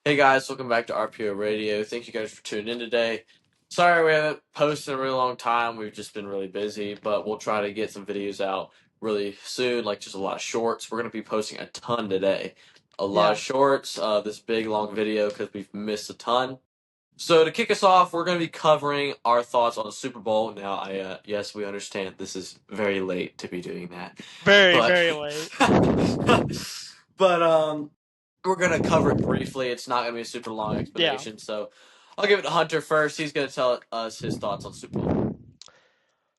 Hey guys, welcome back to RPO Radio. Thank you guys for tuning in today. Sorry we haven't posted in a really long time. We've just been really busy, but we'll try to get some videos out really soon, like just a lot of shorts. We're going to be posting a ton today. A lot of Yeah. shorts, this big long video because we've missed a ton. So to kick us off, we're going to be covering our thoughts on the Super Bowl. Now, yes, we understand this is very late to be doing that, Very, but very late. but we're gonna cover it briefly. It's not gonna be a super long Yeah. explanation, so I'll give it to Hunter first. He's gonna tell us his thoughts on Super Bowl.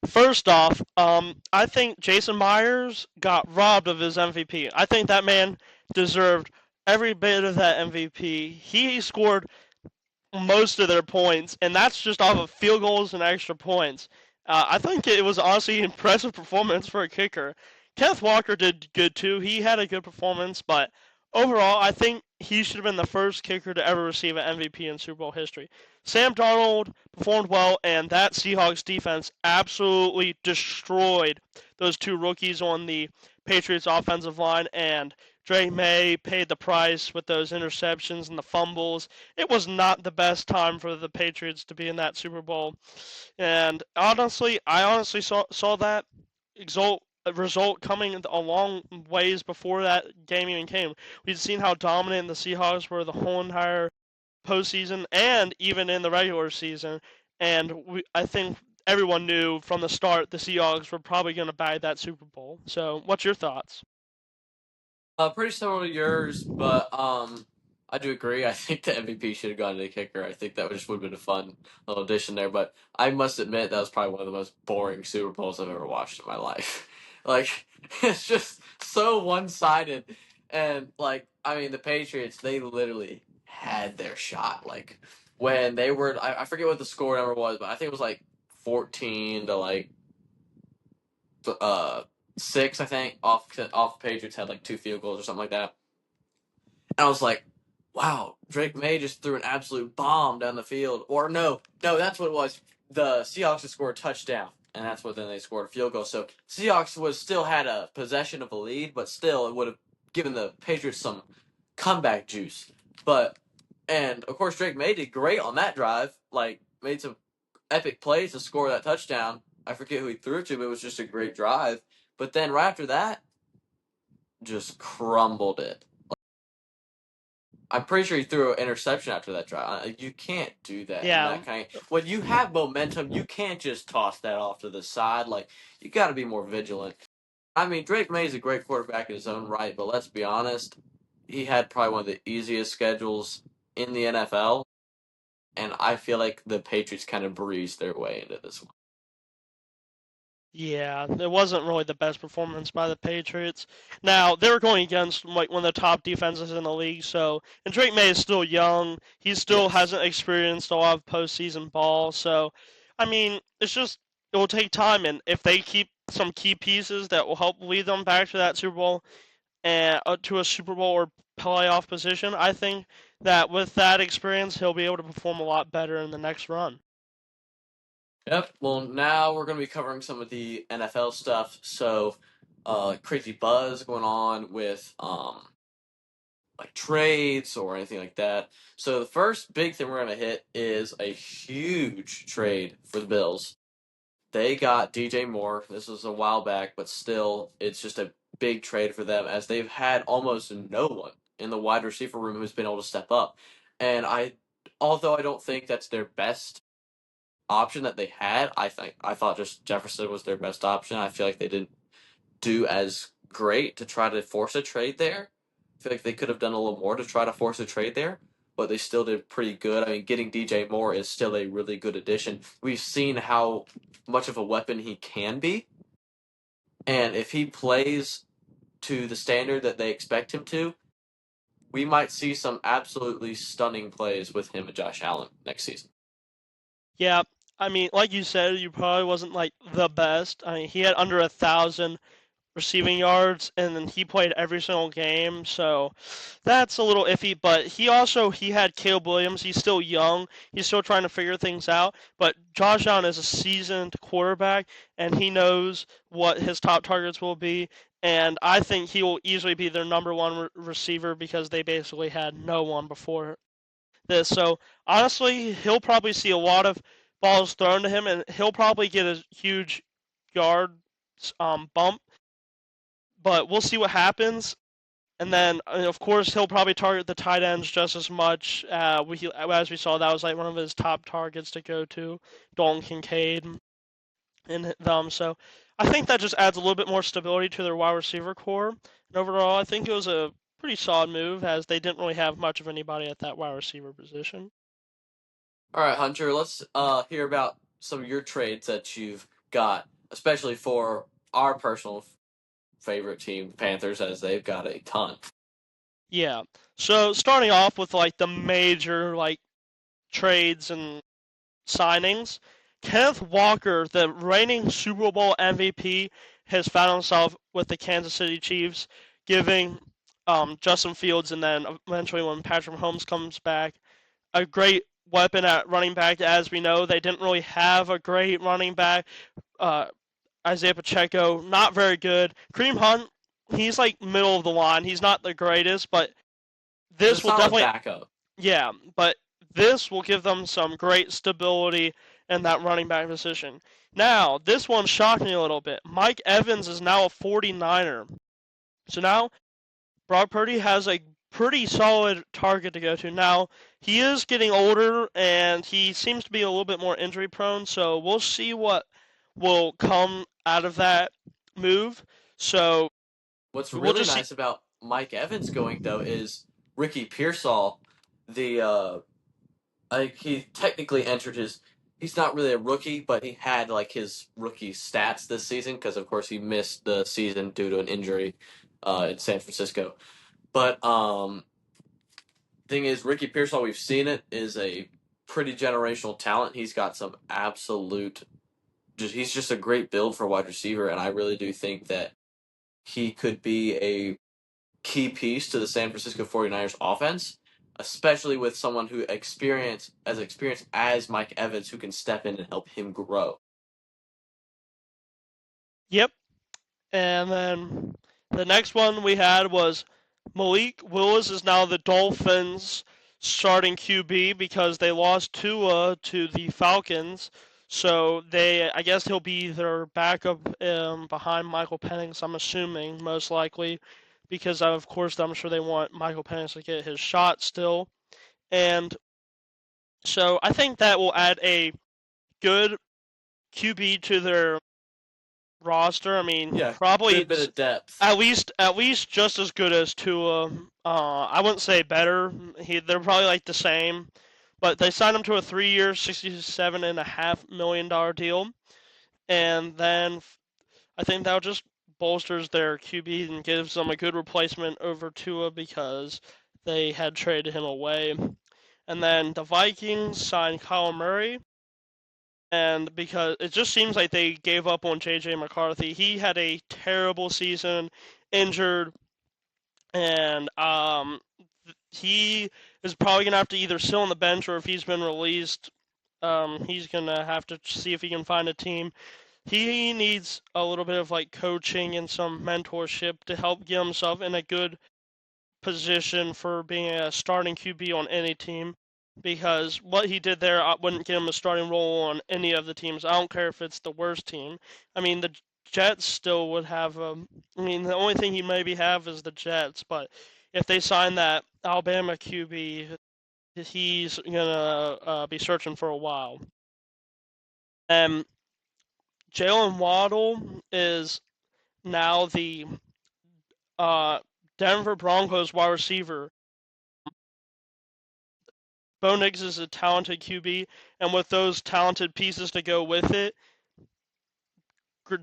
First off, I think Jason Myers got robbed of his MVP. I think that man deserved every bit of that MVP. He scored most of their points, and that's just off of field goals and extra points. I think it was honestly an impressive performance for a kicker. Kenneth Walker did good too. He had a good performance, but overall, I think he should have been the first kicker to ever receive an MVP in Super Bowl history. Sam Darnold performed well, and that Seahawks defense absolutely destroyed those two rookies on the Patriots offensive line, and Drake May paid the price with those interceptions and the fumbles. It was not the best time for the Patriots to be in that Super Bowl. And I honestly saw that result coming a long ways before that game even came. We'd seen how dominant the Seahawks were the whole entire postseason and even in the regular season. And I think everyone knew from the start the Seahawks were probably going to bag that Super Bowl. So, what's your thoughts? Pretty similar to yours, but I do agree. I think the MVP should have gone to the kicker. I think that just would have been a fun little addition there. But I must admit that was probably one of the most boring Super Bowls I've ever watched in my life. Like it's just so one sided, and like I mean the Patriots they literally had their shot. Like when they were, I forget what the score number was, but I think it was like 14 to like uh six, I think. Off Patriots had like two field goals or something like that. And I was like, wow, Drake May just threw an absolute bomb down the field. Or no, that's what it was. The Seahawks had scored a touchdown, and that's what then they scored a field goal. So Seahawks was still had a possession of a lead, but still it would have given the Patriots some comeback juice. But and of course Drake May did great on that drive, like made some epic plays to score that touchdown. I forget who he threw it to, but it was just a great drive. But then right after that, just crumbled it. I'm pretty sure he threw an interception after that drive. You can't do that in Yeah, that kind. When you have momentum, you can't just toss that off to the side. Like you got to be more vigilant. I mean, Drake May is a great quarterback in his own right, but let's be honest, he had probably one of the easiest schedules in the NFL, and I feel like the Patriots kind of breezed their way into this one. yeah, it wasn't really the best performance by the Patriots. Now, they were going against like one of the top defenses in the league, so and Drake May is still young. He still Yes. hasn't experienced a lot of postseason ball, so I mean, it's just it will take time and if they keep some key pieces that will help lead them back to that Super Bowl and to a Super Bowl or playoff position, I think that with that experience, he'll be able to perform a lot better in the next run. Yep. Well, now we're going to be covering some of the NFL stuff. So, crazy buzz going on with like trades or anything like that. So the first big thing we're gonna hit is a huge trade for the Bills. They got DJ Moore. This was a while back, but still, it's just a big trade for them as they've had almost no one in the wide receiver room who's been able to step up. And although I don't think that's their best option that they had, I thought just Jefferson was their best option. I feel like they didn't do as great to try to force a trade there. I feel like they could have done a little more to try to force a trade there, but they still did pretty good. I mean, getting DJ Moore is still a really good addition. We've seen how much of a weapon he can be, and if he plays to the standard that they expect him to, we might see some absolutely stunning plays with him and Josh Allen next season. Yeah, I mean, like you said, you probably wasn't like the best. I mean, he had under 1,000 receiving yards, and then he played every single game, so that's a little iffy. But he had Caleb Williams. He's still young. He's still trying to figure things out. But Josh Allen is a seasoned quarterback, and he knows what his top targets will be. And I think he will easily be their number one receiver because they basically had no one before this. So honestly, he'll probably see a lot of balls thrown to him, and he'll probably get a huge yard bump. But we'll see what happens. And then, of course, he'll probably target the tight ends just as much. As we saw, that was like one of his top targets to go to, Dalton Kincaid and them. So I think that just adds a little bit more stability to their wide receiver core. And overall, I think it was a pretty solid move, as they didn't really have much of anybody at that wide receiver position. All right, Hunter, let's hear about some of your trades that you've got, especially for our personal favorite team, the Panthers, as they've got a ton. Yeah. So starting off with like the major like trades and signings, Kenneth Walker, the reigning Super Bowl MVP, has found himself with the Kansas City Chiefs, giving Justin Fields, and then eventually when Patrick Mahomes comes back, a great weapon at running back. As we know, they didn't really have a great running back. Uh, Isaiah Pacheco, not very good. Kareem Hunt, he's like middle of the line. He's not the greatest, but He's a this will solid definitely, backup. yeah, but this will give them some great stability in that running back position. Now, this one shocked me a little bit. Mike Evans is now a 49er. So now Brock Purdy has a pretty solid target to go to. Now, he is getting older and he seems to be a little bit more injury prone, so we'll see what will come out of that move. So What's we'll really just see. nice about Mike Evans going though is Ricky Pearsall, the he technically entered his. He's not really a rookie, but he had like his rookie stats this season because, of course, he missed the season due to an injury in San Francisco. But thing is, Ricky Pearsall, we've seen it, is a pretty generational talent. He's got some absolute. He's just a great build for a wide receiver, and I really do think that he could be a key piece to the San Francisco 49ers offense, especially with someone who experienced as Mike Evans who can step in and help him grow. Yep. And then the next one we had was Malik Willis is now the Dolphins' starting QB because they lost Tua to the Falcons. So I guess he'll be their backup behind Michael Penix. I'm assuming most likely, because of course I'm sure they want Michael Penix to get his shot still. And so I think that will add a good QB to their roster. I mean, Yeah, probably good bit of depth. at least just as good as Tua. I wouldn't say better. They're probably like the same, but they signed him to a 3-year, $67.5 million deal, and then I think that just bolsters their QB and gives them a good replacement over Tua because they had traded him away. And then the Vikings signed Kyle Murray, and because it just seems like they gave up on JJ McCarthy. He had a terrible season, injured, and he is probably gonna have to either sit on the bench, or if he's been released, he's gonna have to see if he can find a team. He needs a little bit of like coaching and some mentorship to help get himself in a good position for being a starting QB on any team, because what he did there, I wouldn't give him a starting role on any of the teams. I don't care if it's the worst team. I mean, the Jets still would have. I mean, the only thing he maybe have is the Jets, but if they sign that Alabama QB, he's gonna be searching for a while. And Jalen Waddle is now the uh, Denver Broncos wide receiver. Bo Nix is a talented QB, and with those talented pieces to go with it,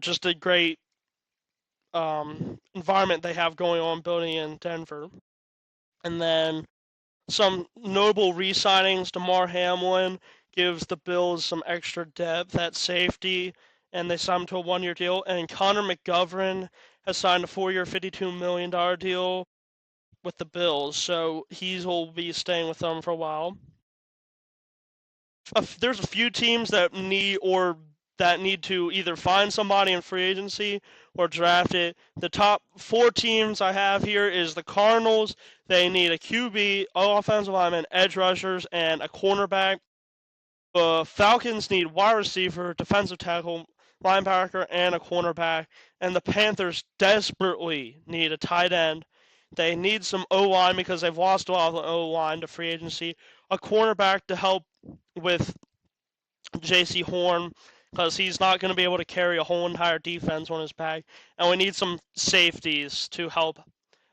just a great environment they have going on building in Denver. And then some notable re-signings. Damar Hamlin gives the Bills some extra depth at safety, and they signed him to a 1-year deal. And Connor McGovern has signed a 4-year, $52 million deal with the Bills, so he will be staying with them for a while. There's a few teams that need or that need to either find somebody in free agency or draft it. The top 4 teams I have here is the Cardinals. They need a QB, offensive lineman, edge rushers, and a cornerback. The Falcons need wide receiver, defensive tackle, linebacker, and a cornerback. And the Panthers desperately need a tight end. They need some O-line because they've lost a lot of the O-line to free agency. A cornerback to help with J.C. Horn because he's not going to be able to carry a whole entire defense on his back. And we need some safeties to help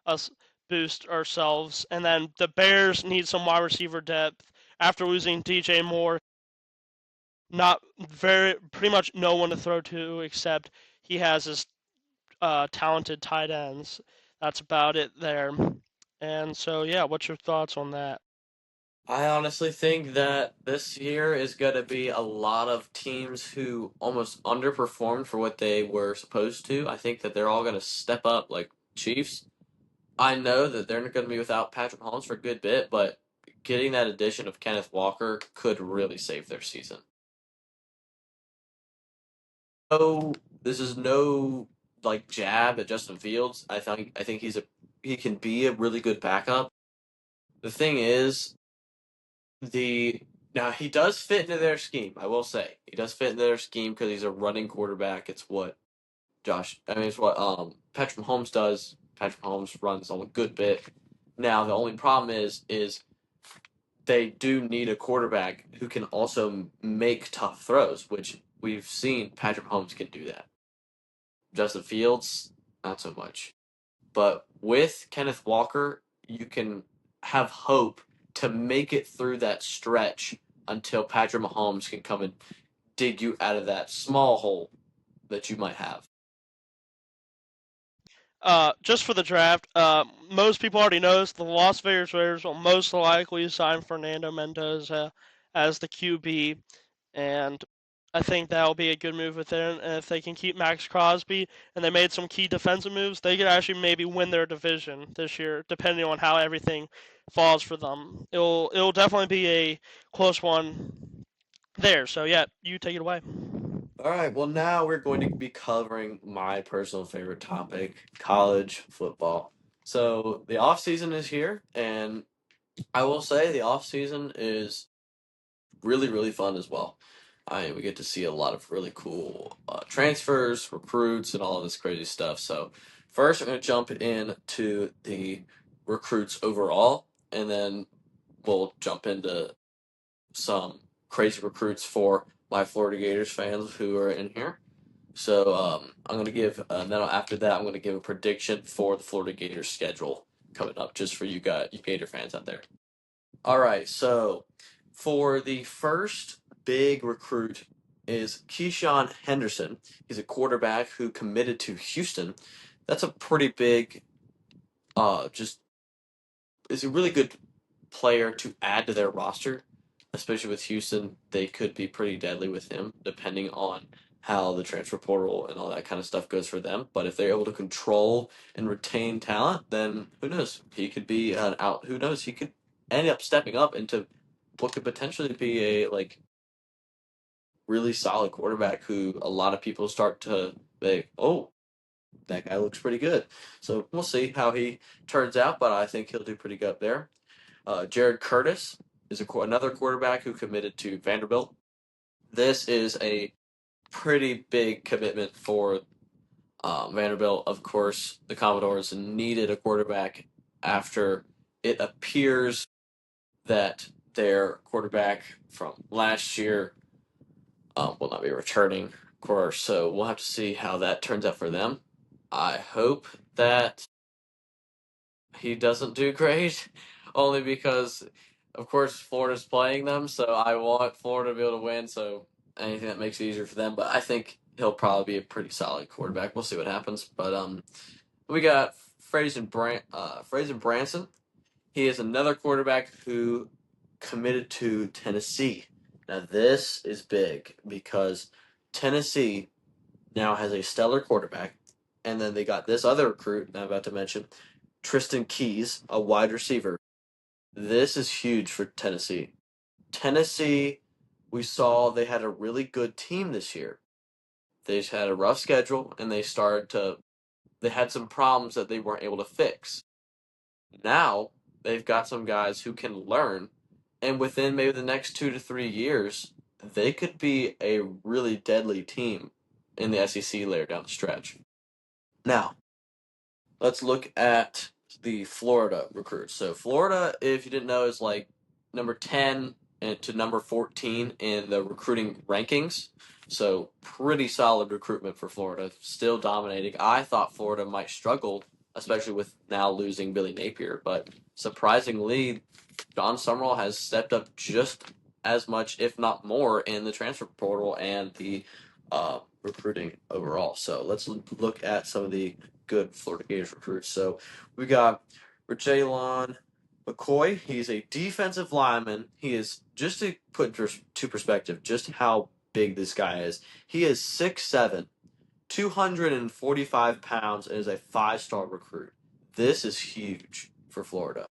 us boost ourselves. And then the Bears need some wide receiver depth after losing DJ Moore. Not very, pretty much no one to throw to except he has his talented tight ends. That's about it there. And so, yeah, what's your thoughts on that? I honestly think that this year is going to be a lot of teams who almost underperformed for what they were supposed to. I think that they're all going to step up, like Chiefs. I know that they're going to be without Patrick Mahomes for a good bit, but getting that addition of Kenneth Walker could really save their season. Oh, this is no like jab at Justin Fields. I think he can be a really good backup. The thing is, the now he does fit into their scheme. I will say he does fit into their scheme because he's a running quarterback. It's what it's what Patrick Mahomes does. Patrick Mahomes runs on a good bit. Now the only problem is they do need a quarterback who can also make tough throws, which we've seen Patrick Mahomes can do that. Justin Fields, not so much. But with Kenneth Walker, you can have hope to make it through that stretch until Patrick Mahomes can come and dig you out of that small hole that you might have. Just for the draft, most people already know the Las Vegas Raiders will most likely sign Fernando Mendoza as the QB, and I think that'll be a good move with them. And if they can keep Max Crosby and they made some key defensive moves, they could actually maybe win their division this year, depending on how everything falls for them. It'll definitely be a close one there. So yeah, you take it away. All right, well, now we're going to be covering my personal favorite topic, college football. So the off season is here, and I will say the off season is really, really fun as well. We get to see a lot of really cool transfers, recruits, and all of this crazy stuff. So, first, I'm going to jump into the recruits overall, and then we'll jump into some crazy recruits for my Florida Gators fans who are in here. So, I'm going to give, then after that, I'm going to give a prediction for the Florida Gators schedule coming up, just for you guys, you Gator fans out there. All right, so for the first big recruit is Keyshawn Henderson. He's a quarterback who committed to Houston. That's a pretty big, just is a really good player to add to their roster, especially with Houston. They could be pretty deadly with him, depending on how the transfer portal and all that kind of stuff goes for them. But if they're able to control and retain talent, then who knows? He could be an out. Who knows? He could end up stepping up into what could potentially be a really solid quarterback who a lot of people start to say, oh, that guy looks pretty good. So we'll see how he turns out, but I think he'll do pretty good there. Jared Curtis is another quarterback who committed to Vanderbilt. This is a pretty big commitment for Vanderbilt. Of course, the Commodores needed a quarterback after it appears that their quarterback from last year will not be returning, of course. So we'll have to see how that turns out for them. I hope that he doesn't do great, only because, of course, Florida's playing them. So I want Florida to be able to win. So anything that makes it easier for them. But I think he'll probably be a pretty solid quarterback. We'll see what happens. But we got Fraser Branson. He is another quarterback who committed to Tennessee. Now, this is big because Tennessee now has a stellar quarterback, and then they got this other recruit I'm about to mention, Tristan Keys, a wide receiver. This is huge for Tennessee. Tennessee, we saw they had a really good team this year. They just had a rough schedule, and they had some problems that they weren't able to fix. Now they've got some guys who can learn, and within maybe the next 2 to 3 years, they could be a really deadly team in the SEC later down the stretch. Now, let's look at the Florida recruits. So Florida, if you didn't know, is like number 10 to number 14 in the recruiting rankings. So pretty solid recruitment for Florida, still dominating. I thought Florida might struggle, especially with now losing Billy Napier, but surprisingly, John Summerall has stepped up just as much, if not more, in the transfer portal and the recruiting overall. So let's look at some of the good Florida Gators recruits. So we got Rajalon McCoy. He's a defensive lineman. He is, just to put to perspective just how big this guy is, he is 6'7", 245 pounds, and is a 5-star recruit. This is huge for Florida.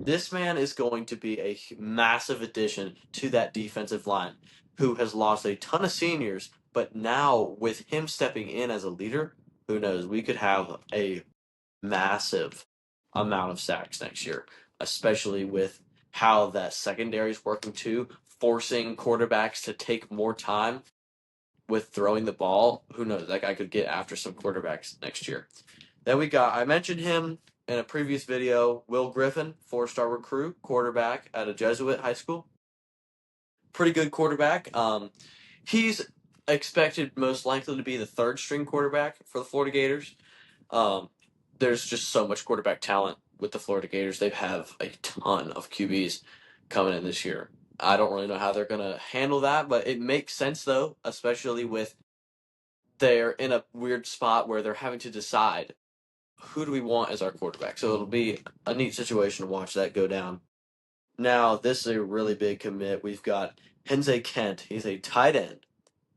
This man is going to be a massive addition to that defensive line, who has lost a ton of seniors, but now with him stepping in as a leader, who knows, we could have a massive amount of sacks next year, especially with how that secondary is working too, forcing quarterbacks to take more time with throwing the ball. Who knows, that guy could get after some quarterbacks next year. Then I mentioned him in a previous video, Will Griffin, 4-star recruit, quarterback at a Jesuit high school. Pretty good quarterback. He's expected most likely to be the third string quarterback for the Florida Gators. There's just so much quarterback talent with the Florida Gators. They have a ton of QBs coming in this year. I don't really know how they're going to handle that, but it makes sense, though, especially with they're in a weird spot where they're having to decide who do we want as our quarterback. So it'll be a neat situation to watch that go down. Now, this is a really big commit. We've got Henze Kent. He's a tight end.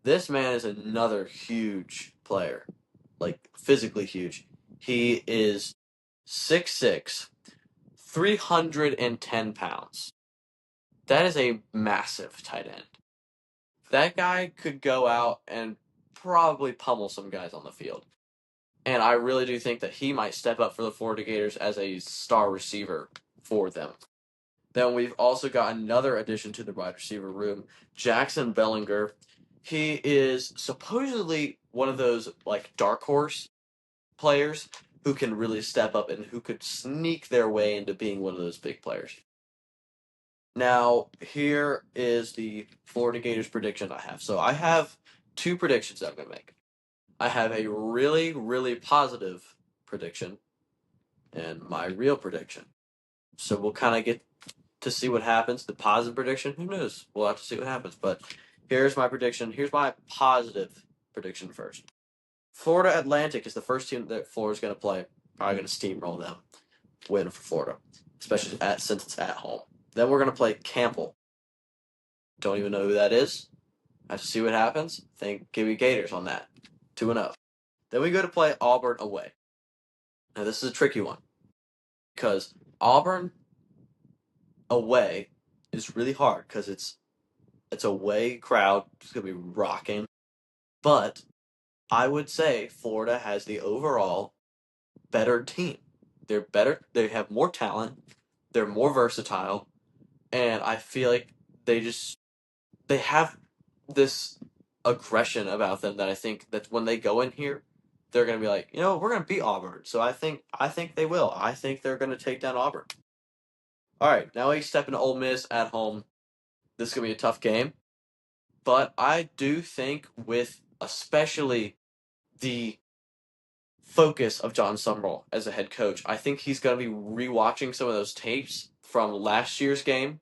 This man is another huge player, like physically huge. He is 6'6", 310 pounds. That is a massive tight end. That guy could go out and probably pummel some guys on the field. And I really do think that he might step up for the Florida Gators as a star receiver for them. Then we've also got another addition to the wide receiver room, Jackson Bellinger. He is supposedly one of those like dark horse players who can really step up and who could sneak their way into being one of those big players. Now, here is the Florida Gators prediction I have. So I have 2 predictions that I'm going to make. I have a really, really positive prediction and my real prediction. So we'll kind of get to see what happens. The positive prediction, who knows? We'll have to see what happens. But here's my prediction. Here's my positive prediction first. Florida Atlantic is the first team that Florida's going to play. Probably going to steamroll them. Win for Florida, especially since it's at home. Then we're going to play Campbell. Don't even know who that is. Have to see what happens. Give me Gators on that. 2-0. Then we go to play Auburn away. Now this is a tricky one because Auburn away is really hard because it's away crowd. It's gonna be rocking, but I would say Florida has the overall better team. They're better. They have more talent. They're more versatile, and I feel like they have this aggression about them that I think that when they go in here, they're going to be like, we're going to beat Auburn. So I think they will. I think they're going to take down Auburn. All right, now we step into Ole Miss at home. This is going to be a tough game, but I do think with especially the focus of John Summerall as a head coach, I think he's going to be rewatching some of those tapes from last year's game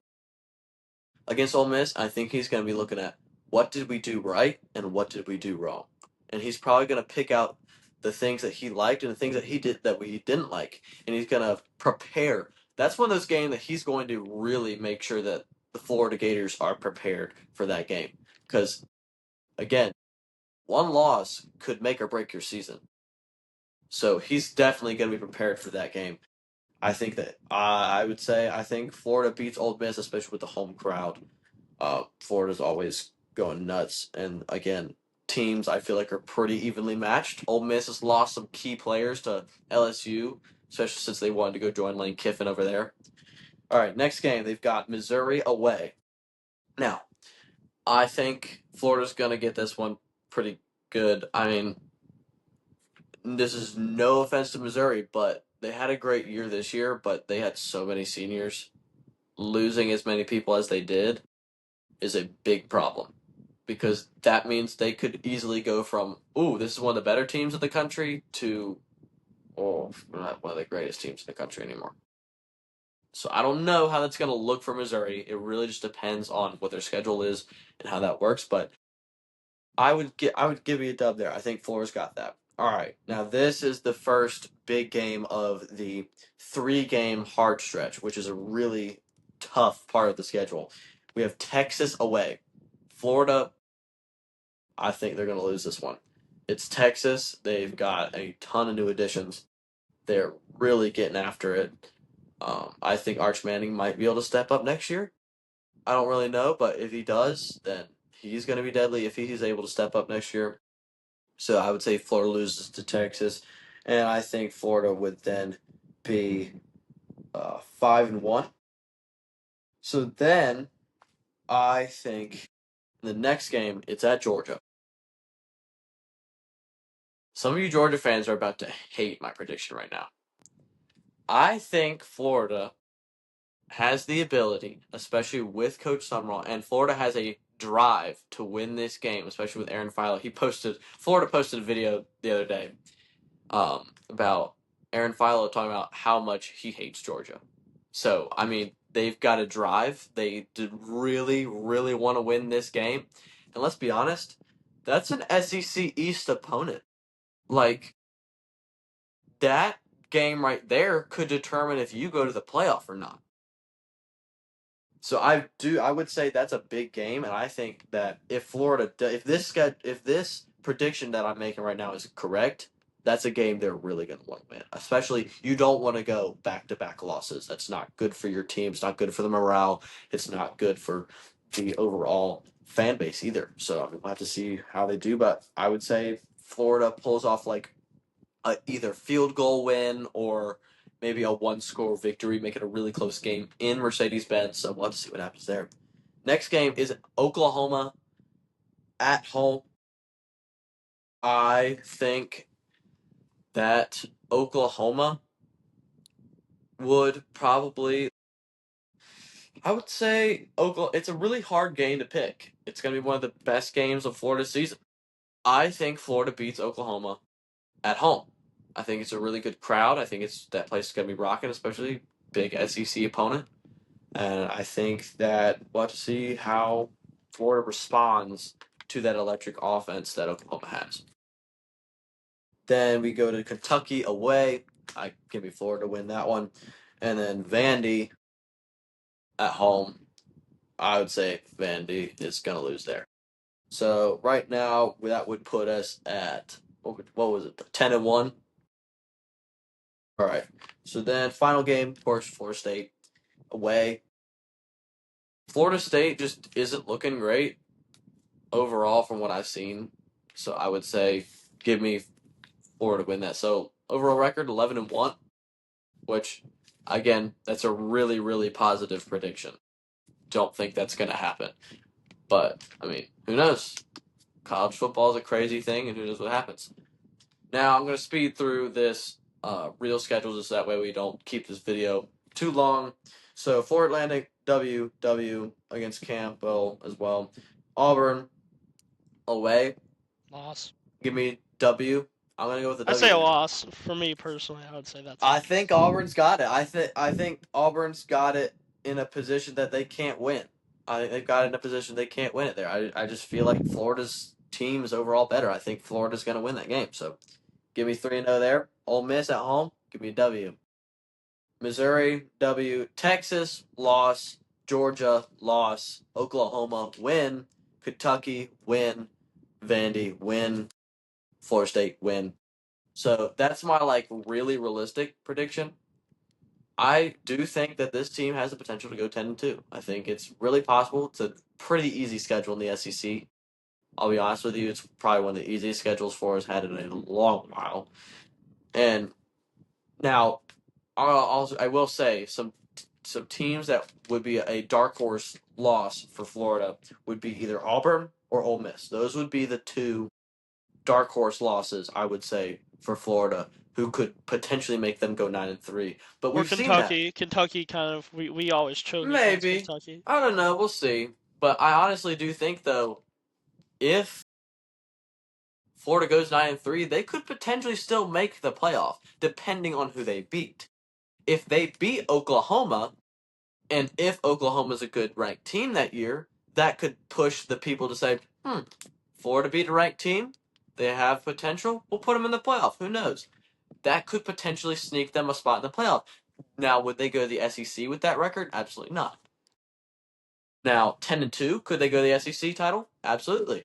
against Ole Miss. I think he's going to be looking at what did we do right and what did we do wrong, and he's probably going to pick out the things that he liked and the things that he did that we didn't like, and he's going to prepare. That's one of those games that he's going to really make sure that the Florida Gators are prepared for that game, because again, one loss could make or break your season. So he's definitely going to be prepared for that game. I think that I would say I think Florida beats Ole Miss, especially with the home crowd. Florida's always going nuts, and again, teams I feel like are pretty evenly matched. Ole Miss has lost some key players to LSU, especially since they wanted to go join Lane Kiffin over there. All right, next game they've got Missouri away. Now, I think Florida's gonna get this one pretty good. I mean, this is no offense to Missouri, but they had a great year this year, but they had so many seniors. Losing as many people as they did is a big problem because that means they could easily go from, ooh, this is one of the better teams in the country to, oh, not one of the greatest teams in the country anymore. So I don't know how that's going to look for Missouri. It really just depends on what their schedule is and how that works, but I would give you a dub there. I think Florida's got that. All right. Now this is the first big game of the 3-game hard stretch, which is a really tough part of the schedule. We have Texas away. Florida, I think they're going to lose this one. It's Texas. They've got a ton of new additions. They're really getting after it. I think Arch Manning might be able to step up next year. I don't really know, but if he does, then he's going to be deadly if he's able to step up next year. So I would say Florida loses to Texas, and I think Florida would then be 5-1. So then I think the next game it's at Georgia. Some of you Georgia fans are about to hate my prediction right now. I think Florida has the ability, especially with Coach Summerall, and Florida has a drive to win this game, especially with Aaron Philo. Florida posted a video the other day about Aaron Philo talking about how much he hates Georgia. So, I mean, they've got a drive. They did really, really want to win this game. And let's be honest, that's an SEC East opponent. Like, that game right there could determine if you go to the playoff or not. So I would say that's a big game, and I think that if this prediction that I'm making right now is correct, that's a game they're really going to want to win. Especially, you don't want to go back-to-back losses. That's not good for your team. It's not good for the morale. It's not good for the overall fan base either. So we'll have to see how they do, but I would say Florida pulls off like a either field goal win or maybe a one-score victory, make it a really close game in Mercedes-Benz. So we'll have to see what happens there. Next game is Oklahoma at home. I think that Oklahoma would probably. I would say Oklahoma. It's a really hard game to pick. It's going to be one of the best games of Florida's season. I think Florida beats Oklahoma at home. I think it's a really good crowd. I think that place is going to be rocking, especially big SEC opponent. And I think that we'll have to see how Florida responds to that electric offense that Oklahoma has. Then we go to Kentucky away. I give me Florida to win that one. And then Vandy at home. I would say Vandy is going to lose there. So right now, that would put us at, what was it, 10-1? All right. So then final game, of course, Florida State away. Florida State just isn't looking great overall from what I've seen. So I would say give me Florida to win that. So overall record 11-1, which again, that's a really, really positive prediction. Don't think that's going to happen. But I mean, who knows? College football is a crazy thing, and who knows what happens. Now I'm going to speed through this real schedule just that way we don't keep this video too long. So Florida Atlantic W against Campbell as well. Auburn away. Loss. Give me W. I'm gonna go with the I W. say a loss. For me personally, I would say that's. I think Auburn's got it. I think Auburn's got it in a position that they can't win. I think they've got it in a position they can't win it there. I just feel like Florida's team is overall better. I think Florida's gonna win that game. So give me 3-0 there. Ole Miss at home. Give me a W. Missouri W. Texas loss. Georgia loss. Oklahoma win. Kentucky win. Vandy win. Florida State win. So that's my really realistic prediction. I do think that this team has the potential to go 10-2. I think it's really possible. It's a pretty easy schedule in the SEC. I'll be honest with you, it's probably one of the easiest schedules Florida's had in a long while. And now, I will say some teams that would be a dark horse loss for Florida would be either Auburn or Ole Miss. Those would be the two dark horse losses, I would say, for Florida, who could potentially make them go 9-3. But Or we've seen that. Kentucky. Kentucky kind of we always choke against Maybe. Kentucky. I don't know. We'll see. But I honestly do think, though, if Florida goes 9-3, they could potentially still make the playoff, depending on who they beat. If they beat Oklahoma, and if Oklahoma's a good ranked team that year, that could push the people to say, Florida beat a ranked team. They have potential. We'll put them in the playoff. Who knows? That could potentially sneak them a spot in the playoff. Now, would they go to the SEC with that record? Absolutely not. Now, 10-2, could they go to the SEC title? Absolutely.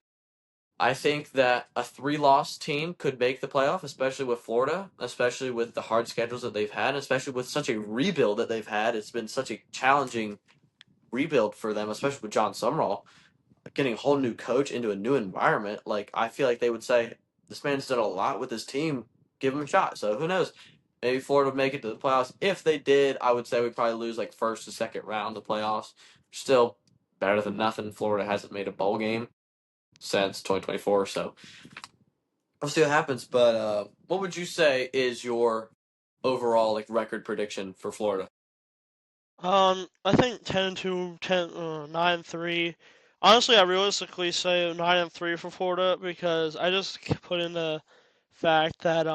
I think that a 3-loss team could make the playoff, especially with Florida, especially with the hard schedules that they've had, especially with such a rebuild that they've had. It's been such a challenging rebuild for them, especially with John Summerall getting a whole new coach into a new environment. Like, I feel like they would say, this man's done a lot with his team. Give him a shot. So who knows? Maybe Florida would make it to the playoffs. If they did, I would say we'd probably lose like first or second round of the playoffs. Still better than nothing. Florida hasn't made a bowl game since 2024. So we'll see what happens. But what would you say is your overall like record prediction for Florida? I think 10-2, 9-3. Honestly, I realistically say 9-3 for Florida because I just put in the fact that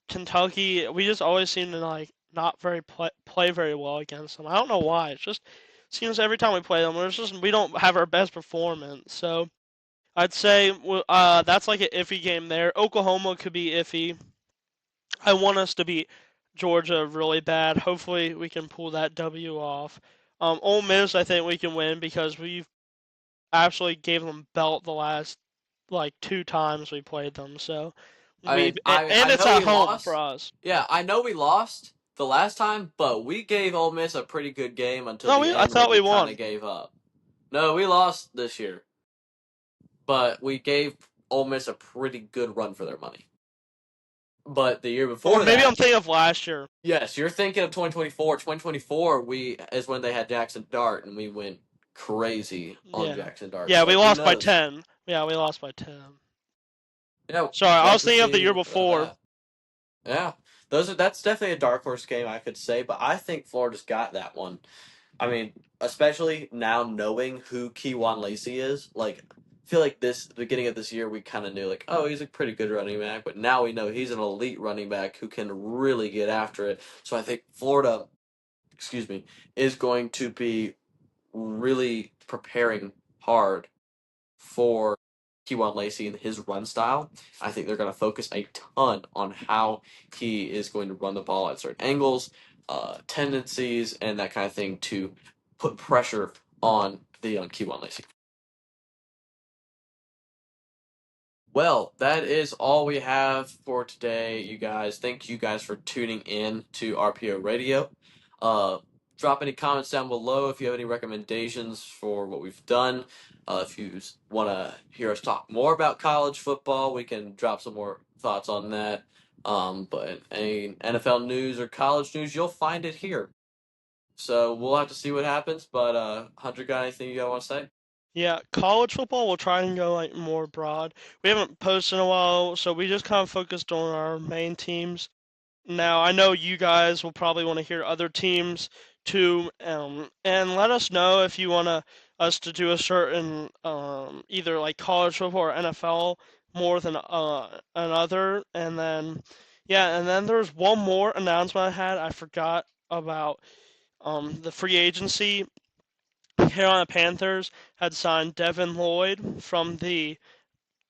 Kentucky, we just always seem to like not very play very well against them. I don't know why. It just seems every time we play them, we don't have our best performance. So I'd say that's like an iffy game there. Oklahoma could be iffy. I want us to beat Georgia really bad. Hopefully we can pull that W off. Ole Miss, I think we can win because we've actually gave them belt the last like 2 times we played them. So I and I it's know at we home for lost. us. Yeah, I know we lost the last time, but we gave Ole Miss a pretty good game until No, the I end where thought we we kind won. of gave up. No, we lost this year, but we gave Ole Miss a pretty good run for their money. But the year Or before maybe I'm that, thinking of last year. yes, you're thinking of 2024. 2024, we is when they had Jackson Dart, and we went crazy on Yeah. Jackson Dart. Yeah, we So who lost by knows? 10. Yeah, we lost by 10. Yeah, Sorry, we'll I have was to thinking of the see year about before. that. Yeah, that's definitely a dark horse game, I could say, but I think Florida's got that one. I mean, especially now knowing who Keywan Lacey is, like, I feel like this beginning of this year we kind of knew like, oh, he's a pretty good running back, but now we know he's an elite running back who can really get after it. So I think Florida, excuse me, is going to be really preparing hard for Keywan Lacey and his run style. I think they're going to focus a ton on how he is going to run the ball at certain angles, tendencies, and that kind of thing to put pressure on the young Keywan Lacey. Well, that is all we have for today, you guys. Thank you guys for tuning in to RPO Radio. Uh, Drop any comments down below if you have any recommendations for what we've done. If you want to hear us talk more about college football, we can drop some more thoughts on that. But any NFL news or college news, you'll find it here. So we'll have to see what happens. But Hunter, got anything you guys want to say? Yeah, college football will try and go like more broad. We haven't posted in a while, so we just kind of focused on our main teams. Now, I know you guys will probably want to hear other teams too, and let us know if you want us to do a certain either like college football or NFL more than another. And then, yeah, and then there's one more announcement I had. I forgot about the free agency. Carolina Panthers had signed Devin Lloyd from the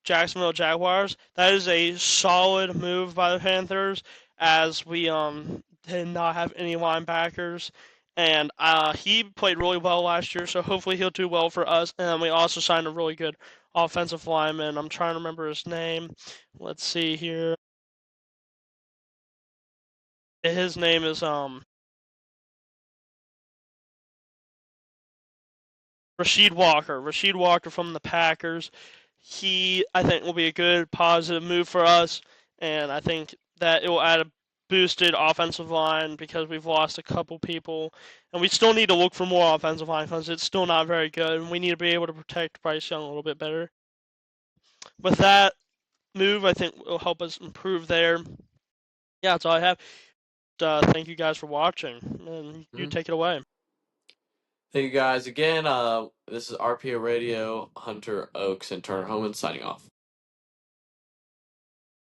Jacksonville Jaguars. That is a solid move by the Panthers, as we did not have any linebackers, and he played really well last year. So hopefully he'll do well for us. And we also signed a really good offensive lineman. I'm trying to remember his name. Let's see here. His name is Rasheed Walker. Rasheed Walker from the Packers. I think, will be a good positive move for us, and I think that it will add a boosted offensive line because we've lost a couple people, and we still need to look for more offensive line because it's still not very good, and we need to be able to protect Bryce Young a little bit better. With that move, I think will help us improve there. Yeah, that's all I have. Thank you guys for watching, and you Mhm. take it away. Thank you guys again. This is RPO Radio, Hunter Oaks, and Turner Homan signing off.